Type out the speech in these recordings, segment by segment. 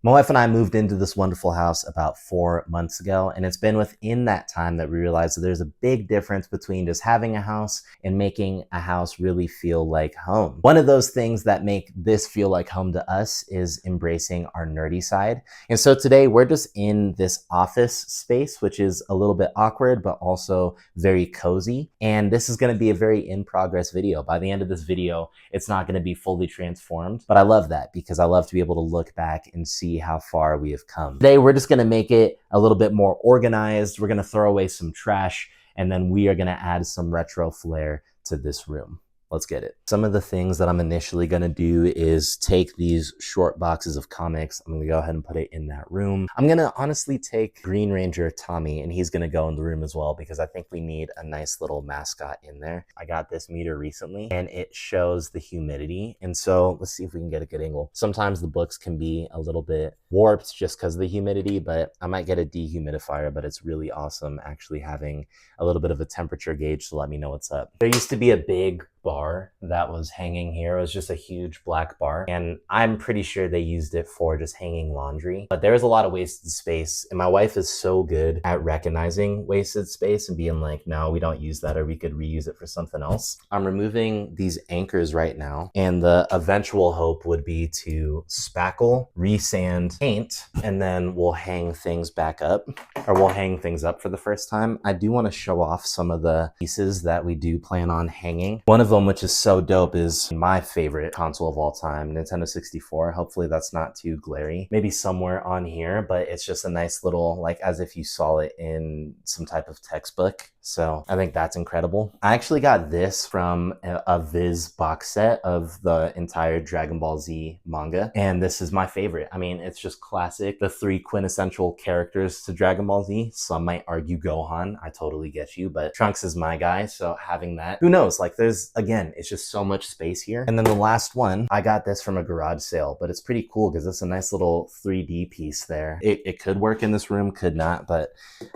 My wife and I moved into this wonderful house about 4 months ago, and it's been within that time that we realized that there's a big difference between just having a house and making a house really feel like home. One of those things that make this feel like home to us is embracing our nerdy side. And so today we're just in this office space, which is a little bit awkward, but also very cozy. And this is going to be a very in progress video. By the end of this video, it's not going to be fully transformed, but I love that because I love to be able to look back and see how far we have come. Today, we're just gonna make it a little bit more organized. We're gonna throw away some trash, and then we are gonna add some retro flair to this room. Let's get it. Some of the things that I'm initially gonna do is take these short boxes of comics. I'm gonna go ahead and put it in that room. I'm gonna honestly take Green Ranger Tommy, and he's gonna go in the room as well because I think we need a nice little mascot in there. I got this meter recently and it shows the humidity. And so let's see if we can get a good angle. Sometimes the books can be a little bit warped just because of the humidity, but I might get a dehumidifier, but it's really awesome actually having a little bit of a temperature gauge to let me know what's up. There used to be a big bar that was hanging here. It was just a huge black bar, and I'm pretty sure they used it for just hanging laundry, but there was a lot of wasted space, and my wife is so good at recognizing wasted space and being like, no, we don't use that, or we could reuse it for something else. I'm removing these anchors right now, and the eventual hope would be to spackle, resand, paint, and then we'll hang things back up, or we'll hang things up for the first time. I do want to show off some of the pieces that we do plan on hanging. One of them, which is so dope, is my favorite console of all time, Nintendo 64. Hopefully that's not too glary. Maybe somewhere on here, but it's just a nice little, like as if you saw it in some type of textbook. So I think that's incredible. I actually got this from a Viz box set of the entire Dragon Ball Z manga, and this is my favorite. I mean, it's just classic. The 3 quintessential characters to Dragon Ball Z. Some might argue Gohan. I totally get you, but Trunks is my guy, so having that, who knows? Like there's, again, it's just so much space here. And then the last one, I got this from a garage sale, but it's pretty cool because it's a nice little 3D piece there. It could work in this room, could not, but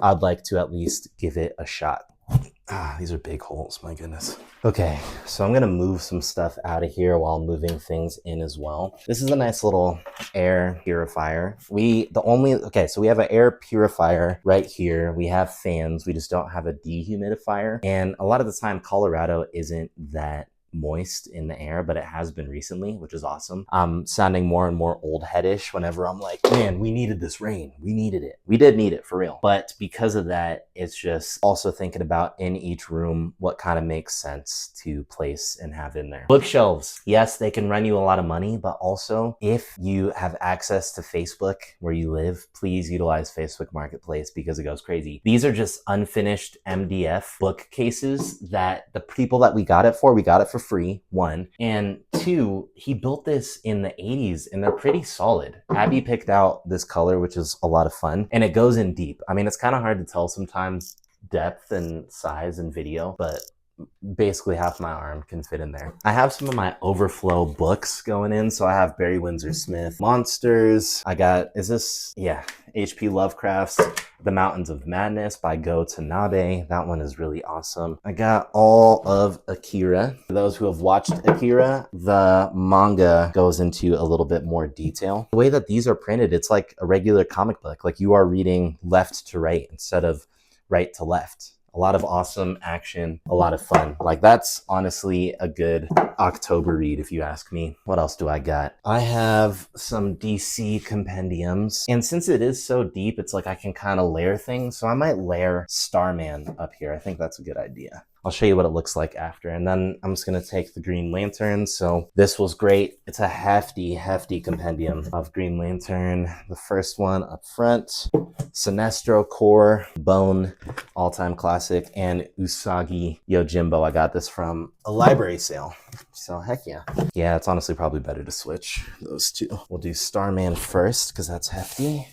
I'd like to at least give it a shot. Ah, these are big holes, my goodness. Okay, so I'm gonna move some stuff out of here while moving things in as well. This is a nice little air purifier. So we have an air purifier right here. We have fans, we just don't have a dehumidifier. And a lot of the time, Colorado isn't that moist in the air, but it has been recently, which is awesome. I'm sounding more and more old headish whenever I'm like, man, we needed this rain. We needed it. We did need it for real. But because of that, it's just also thinking about in each room what kind of makes sense to place and have in there. Bookshelves. Yes, they can run you a lot of money, but also if you have access to Facebook where you live, please utilize Facebook Marketplace because it goes crazy. These are just unfinished MDF bookcases that the people that we got it for free, 1. And 2, he built this in the 80s and they're pretty solid. Abby picked out this color, which is a lot of fun, and it goes in deep. I mean, it's kind of hard to tell sometimes depth and size in video, but basically half my arm can fit in there. I have some of my overflow books going in. So I have Barry Windsor Smith, Monsters. I got, H.P. Lovecraft's The Mountains of Madness by Go Tanabe. That one is really awesome. I got all of Akira. For those who have watched Akira, the manga goes into a little bit more detail. The way that these are printed, it's like a regular comic book. Like you are reading left to right instead of right to left. A lot of awesome action, a lot of fun. Like that's honestly a good October read if you ask me. What else do I got? I have some DC compendiums. And since it is so deep, it's like I can kind of layer things. So I might layer Starman up here. I think that's a good idea. I'll show you what it looks like after. And then I'm just gonna take the Green Lantern. So this was great. It's a hefty compendium of Green Lantern. The first one up front, Sinestro Corps, Bone, all-time classic, and Usagi Yojimbo. I got this from a library sale. So heck yeah. Yeah, it's honestly probably better to switch those two. We'll do Starman first because that's hefty.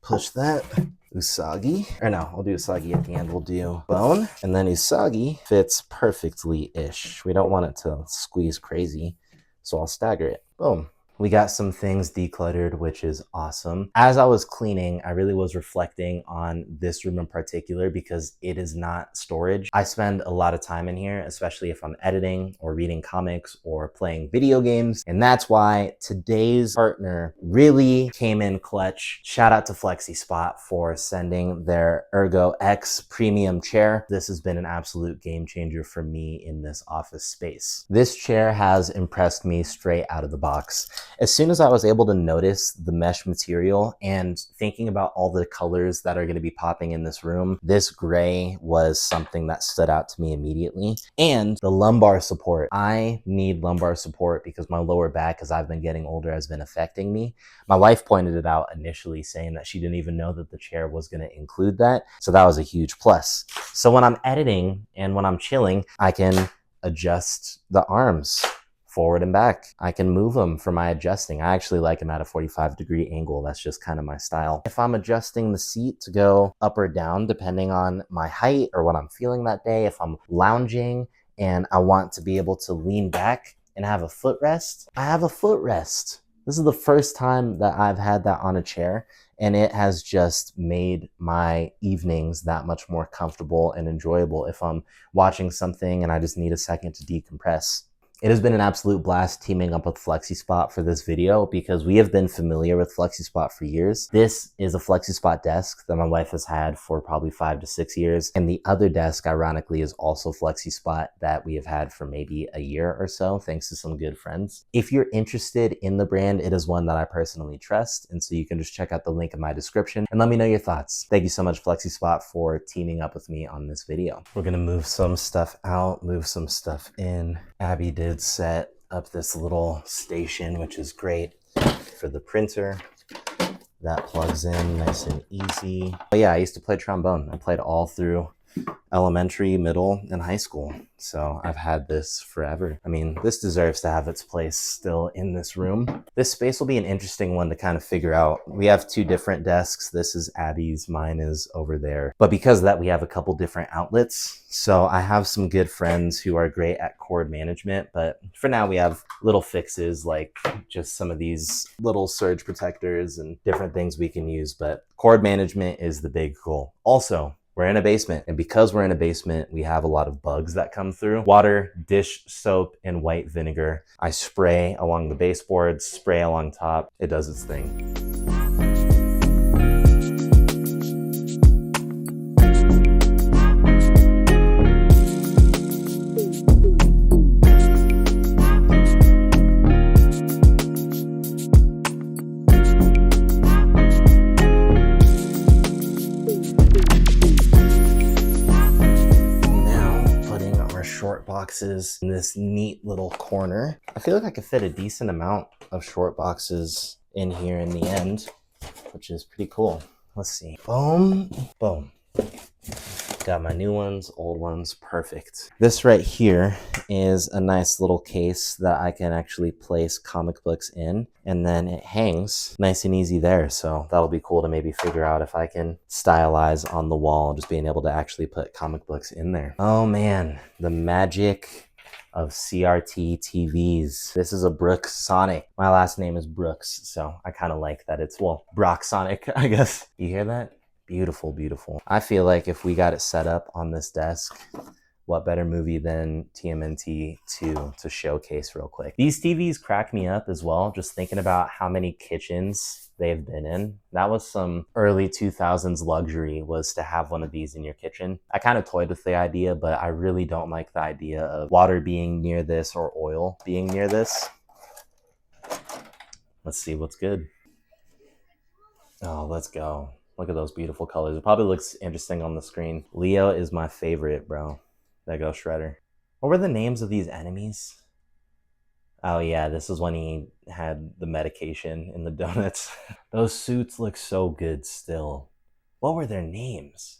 Push that. Usagi, or no, we'll do Usagi at the end. We'll do Bone, and then Usagi fits perfectly-ish. We don't want it to squeeze crazy, so I'll stagger it. Boom. We got some things decluttered, which is awesome. As I was cleaning, I really was reflecting on this room in particular because it is not storage. I spend a lot of time in here, especially if I'm editing or reading comics or playing video games. And that's why today's partner really came in clutch. Shout out to FlexiSpot for sending their Ergo X premium chair. This has been an absolute game changer for me in this office space. This chair has impressed me straight out of the box. As soon as I was able to notice the mesh material and thinking about all the colors that are going to be popping in this room, this gray was something that stood out to me immediately. And the lumbar support. I need lumbar support because my lower back, as I've been getting older, has been affecting me. My wife pointed it out initially, saying that she didn't even know that the chair was going to include that. So that was a huge plus. So when I'm editing and when I'm chilling, I can adjust the arms forward and back. I can move them for my adjusting. I actually like them at a 45-degree angle. That's just kind of my style. If I'm adjusting the seat to go up or down, depending on my height or what I'm feeling that day, if I'm lounging and I want to be able to lean back and have a footrest, I have a footrest. This is the first time that I've had that on a chair, and it has just made my evenings that much more comfortable and enjoyable if I'm watching something and I just need a second to decompress. It has been an absolute blast teaming up with FlexiSpot for this video because we have been familiar with FlexiSpot for years. This is a FlexiSpot desk that my wife has had for probably 5 to 6 years. And the other desk, ironically, is also FlexiSpot that we have had for maybe a year or so, thanks to some good friends. If you're interested in the brand, it is one that I personally trust. And so you can just check out the link in my description and let me know your thoughts. Thank you so much, FlexiSpot, for teaming up with me on this video. We're gonna move some stuff out, move some stuff in. Abby did set up this little station, which is great for the printer. That plugs in nice and easy. But yeah, I used to play trombone. I played all through elementary, middle, and high school. So I've had this forever. I mean, this deserves to have its place still in this room. This space will be an interesting one to kind of figure out. We have 2 different desks. This is Abby's, mine is over there. But because of that, we have a couple different outlets. So I have some good friends who are great at cord management, but for now we have little fixes like just some of these little surge protectors and different things we can use, but cord management is the big goal. Also, we're in a basement, and because we're in a basement, we have a lot of bugs that come through. Water, dish soap, and white vinegar. I spray along the baseboards, spray along top. It does its thing. Short boxes in this neat little corner. I feel like I could fit a decent amount of short boxes in here in the end, which is pretty cool. Let's see. Boom, boom. Got my new ones, old ones, perfect. This right here is a nice little case that I can actually place comic books in, and then it hangs nice and easy there. So that'll be cool to maybe figure out if I can stylize on the wall, just being able to actually put comic books in there. Oh man, the magic of CRT TVs. This is a Brooks Sonic. My last name is Brooks, so I kind of like that it's, well, Brock Sonic, I guess. You hear that? Beautiful, beautiful. I feel like if we got it set up on this desk, what better movie than TMNT 2 to showcase real quick. These TVs crack me up as well, just thinking about how many kitchens they've been in. That was some early 2000s luxury, was to have one of these in your kitchen. I kind of toyed with the idea, but I really don't like the idea of water being near this or oil being near this. Let's see what's good. Oh, let's go. Look at those beautiful colors. It probably looks interesting on the screen. Leo is my favorite, bro. There goes Shredder. What were the names of these enemies? Oh yeah, this is when he had the medication in the donuts. Those suits look so good still. What were their names?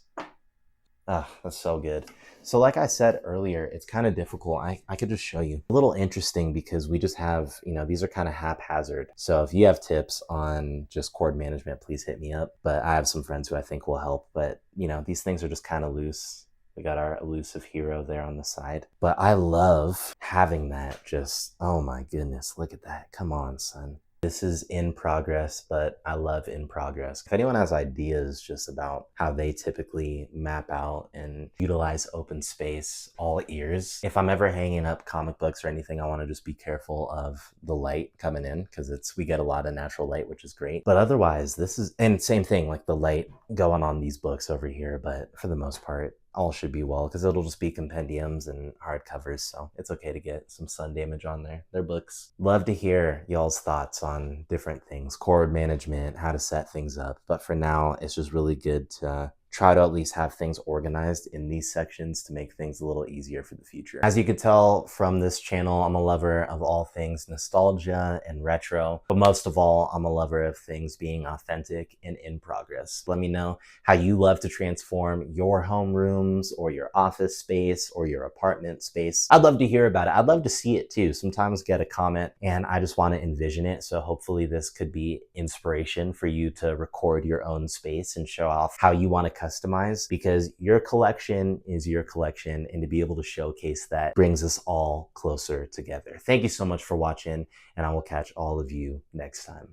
Ah, that's so good. So like I said earlier, it's kind of difficult. I could just show you. A little interesting because we just have, these are kind of haphazard. So if you have tips on just cord management, please hit me up. But I have some friends who I think will help. But, these things are just kind of loose. We got our elusive hero there on the side. But I love having that just, oh my goodness, look at that. Come on, son. This is in progress, but I love in progress. If anyone has ideas just about how they typically map out and utilize open space, all ears. If I'm ever hanging up comic books or anything, I want to just be careful of the light coming in because we get a lot of natural light, which is great. But otherwise, this is, and same thing, like the light going on these books over here. But for the most part, all should be well because it'll just be compendiums and hardcovers, so it's okay to get some sun damage on there. They're books. Love to hear y'all's thoughts on different things, cord management, how to set things up. But for now, it's just really good to try to at least have things organized in these sections to make things a little easier for the future. As you could tell from this channel, I'm a lover of all things nostalgia and retro, but most of all, I'm a lover of things being authentic and in progress. Let me know how you love to transform your home rooms or your office space or your apartment space. I'd love to hear about it. I'd love to see it too. Sometimes get a comment and I just want to envision it. So hopefully this could be inspiration for you to record your own space and show off how you want to customize, because your collection is your collection, and to be able to showcase that brings us all closer together. Thank you so much for watching, and I will catch all of you next time.